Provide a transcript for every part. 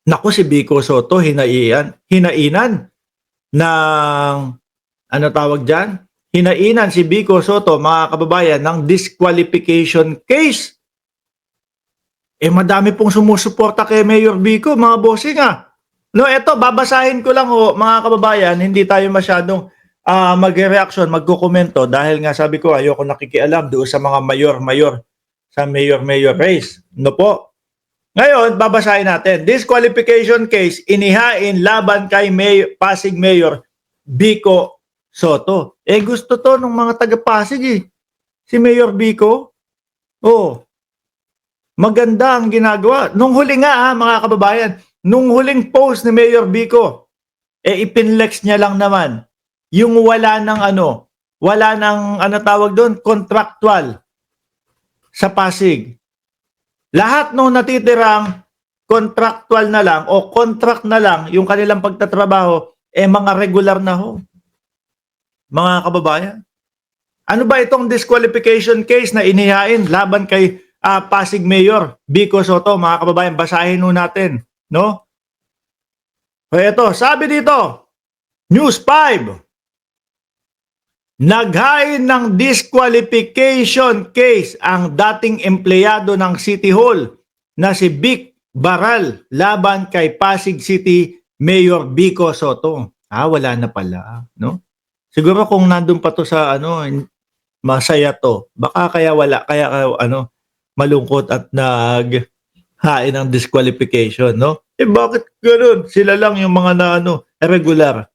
Naku, si Vico Soto hinainan ng ano tawag diyan? Hinainan si Vico Soto, mga kababayan, ng disqualification case. Madami pong sumusuporta kay Mayor Vico, mga bossing ah. No, eto babasahin ko lang ho, mga kababayan, hindi tayo masyadong magre-reaction, magkokomento dahil nga sabi ko ayoko nakikialam doon sa mga mayor-mayor sa mayor-mayor race. No po. Ngayon, babasahin natin. Disqualification case inihain laban kay Pasig Mayor Vico Soto. Gusto to ng mga taga-Pasig eh. Si Mayor Vico. Oh, maganda ang ginagawa. Nung huli nga mga kababayan, nung huling post ni Mayor Vico, ipinlex niya lang naman yung wala ng tawag doon, contractual sa Pasig. Lahat nung natitirang contractual na lang o contract na lang yung kanilang pagtatrabaho, mga regular na ho. Mga kababayan. Ano ba itong disqualification case na inihain laban kay Pasig Mayor Vico Soto, mga kababayan? Basahin ho natin, no? Ito, sabi dito, News 5, naghain ng disqualification case ang dating empleyado ng City Hall na si Vic Baral laban kay Pasig City Mayor Vico Soto. Wala na pala, no? Siguro kung nandun pa to sa masaya to. Baka kaya wala, kaya malungkot at naghain ng disqualification, no? Bakit ganoon? Sila lang yung mga irregular.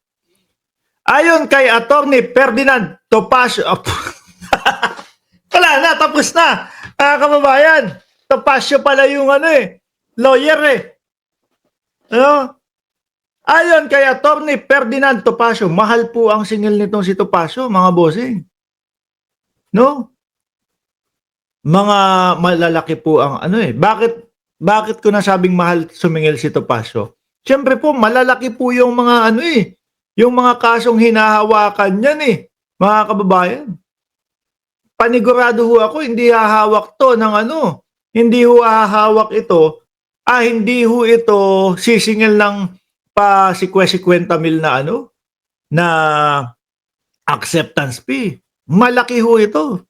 Ayon kay Attorney Ferdinand Topacio, wala na, tapos na. Kababayan, Topacio pala yung lawyer eh. Ano? Ayon kay Attorney Ferdinand Topacio, mahal po ang singil nitong si Topacio, mga bossing. No? Mga malalaki po ang Bakit ko nasabing mahal sumingil si Topacio? Siyempre po, malalaki po yung mga yung mga kasong hinahawakan niyan mga kababayan. Panigurado ho ako, hindi hahawak to ng hindi ho hahawak ito, hindi ho ito sisingil ng pa 50 mil na na acceptance fee. Malaki ho ito.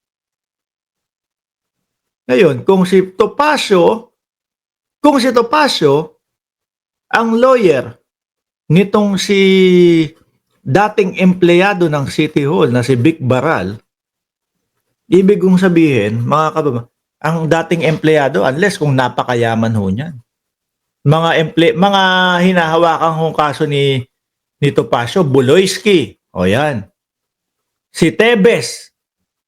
Ngayon, kung si Topacio, ang lawyer nitong si dating empleyado ng City Hall na si Vic Baral, ibig kong sabihin, mga kababayan, ang dating empleyado, unless kung napakayaman ho niyan. Mga hinahawakan hong kaso ni Topacio, Buloyski, o yan. Si Tebes,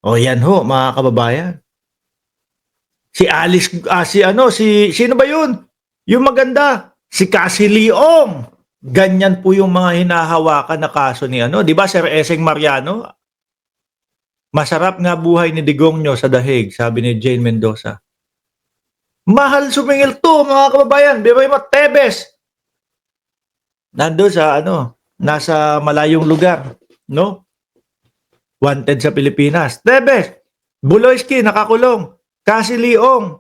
o yan ho, mga kababayan. Si Alice, sino ba yun? Yung maganda, si Cassie Leong. Ganyan po yung mga hinahawakan na kaso ni di ba Sir Eseng Mariano? Masarap nga buhay ni Digongyo sa dahig, sabi ni Jane Mendoza. Mahal sumingil to, mga kababayan. Bibay mo, Tebes. Nando sa nasa malayong lugar, no? Wanted sa Pilipinas. Tebes, Buloyski, nakakulong. Cassie Leong.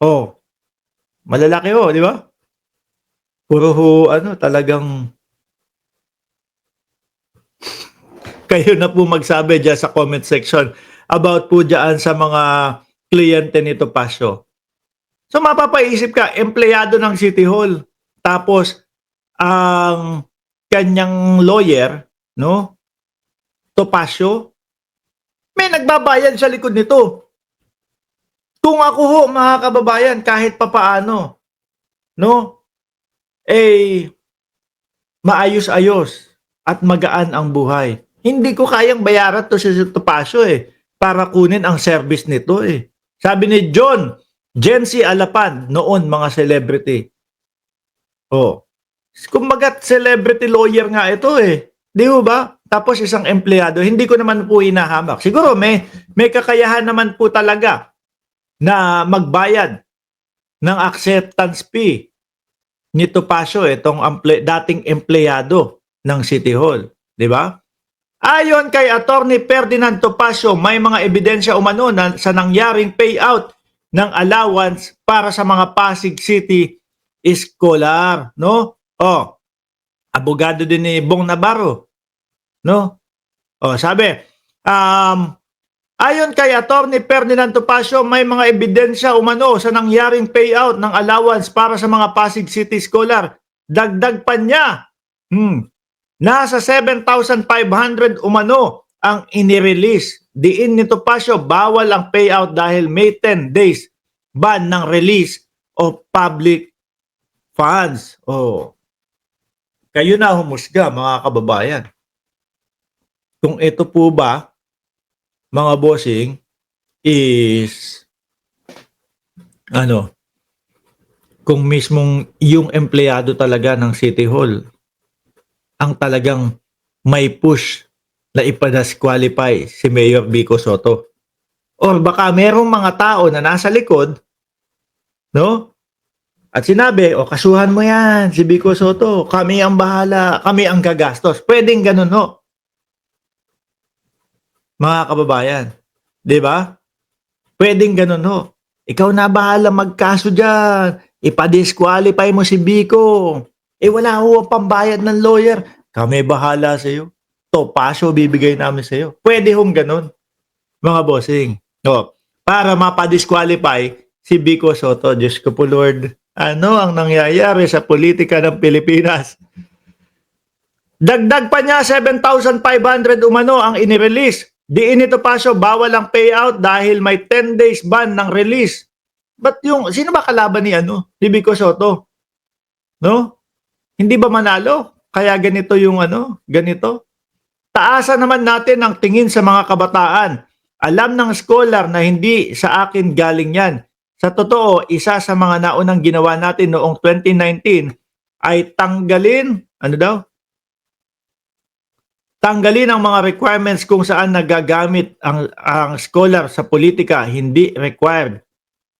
Oh, malalaki di ba? Puro ho, talagang kayo na po magsabi dyan sa comment section about po dyan sa mga kliyente ni Topacio. So mapapaisip ka, empleyado ng City Hall, tapos ang kanyang lawyer, no? Topacio, may nagbabayad sa likod nito. Kung ako ho, mga kababayan, kahit papaano, no? Maayos-ayos at magaan ang buhay. Hindi ko kayang bayaran to si Topacio para kunin ang service nito Sabi ni Jency Alapan, noon mga celebrity. Kumbaga celebrity lawyer nga ito Di ba? Tapos isang empleyado, hindi ko naman po hinahamak. Siguro may kakayahan naman po talaga na magbayad ng acceptance fee ni Topacio, itong dating empleyado ng City Hall. Di ba? Ayon kay Attorney Ferdinand Topacio, may mga ebidensya umano sa nangyaring payout ng allowance para sa mga Pasig City scholar, no? Oh, abogado din ni Bong Navarro, no? Oh, sabi, ayon kay Attorney Ferdinand Topacio, may mga ebidensya umano sa nangyaring payout ng allowance para sa mga Pasig City scholar. Dagdag pa niya, nasa 7,500 umano ang inirelease. Diin ni Topacio, bawal ang payout dahil may 10 days ban ng release of public funds. Oh, kayo na humusga, mga kababayan. Kung ito po ba, mga bossing, is kung mismong yung empleyado talaga ng City Hall ang talagang may push na ipa-disqualify si Mayor Vico Soto. Or baka merong mga tao na nasa likod, no? At sinabi, kasuhan mo yan, si Vico Soto, kami ang bahala, kami ang gagastos. Pwedeng ganun, no? Mga kababayan, di ba? Pwedeng ganun, no? Ikaw na bahala magkaso dyan. Ipa-disqualify mo si Vico. Wala ho ang pambayad ng lawyer. Kami bahala sa iyo. Topacio bibigay namin sa iyo. Pwede hong ganun, mga bossing. No, para mapa-disqualify si Vico Soto. Diyos ko po, Lord. Ano ang nangyayari sa politika ng Pilipinas? Dagdag pa niya, 7,500 umano ang inirelease. Diin ni Topacio, bawal ang payout dahil may 10 days ban ng release. But sino ba kalaban ni ni Vico Soto? No? Hindi ba manalo? Kaya ganito ganito. Taasan naman natin ang tingin sa mga kabataan. Alam ng scholar na hindi sa akin galing yan. Sa totoo, isa sa mga naunang ginawa natin noong 2019 ay tanggalin ang mga requirements kung saan nagagamit ang scholar sa politika, hindi required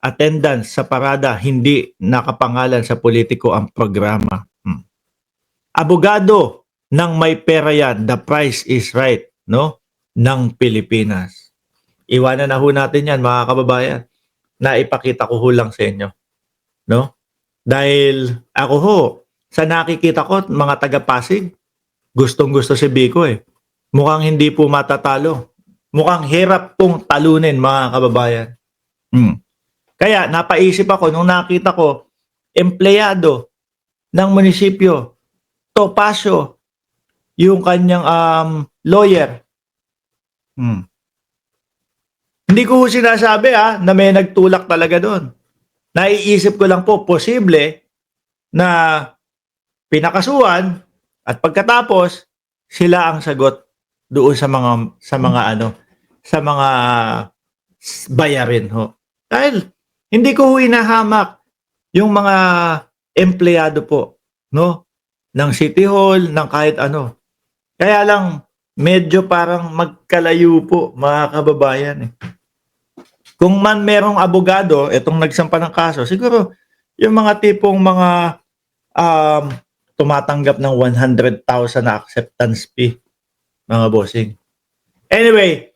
attendance sa parada, hindi nakapangalan sa politiko ang programa. Abogado ng may pera yan, the price is right, no? Ng Pilipinas. Iwanan na ho natin yan, mga kababayan. Naipakita ko ho lang sa inyo, no? Dahil ako ho, sa nakikita ko, mga taga-Pasig, gustong-gusto si Vico Mukhang hindi po matatalo. Mukhang hirap pong talunin, mga kababayan. Kaya napaisip ako nung nakita ko, empleyado ng munisipyo, Topacio, yung kanyang lawyer. Hindi ko sinasabi na may nagtulak talaga doon. Naiisip ko lang po, posible na pinakasuhan at pagkatapos sila ang sagot doon sa mga bayarin ho. Dahil hindi ko hinahamak yung mga empleyado po, no, ng City Hall, ng kahit ano. Kaya lang medyo parang magkalayo po, mga kababayan Kung man merong abogado etong nagsampa ng kaso, siguro yung mga tipong mga tumatanggap ng 100,000 na acceptance fee, mga bossing. Anyway,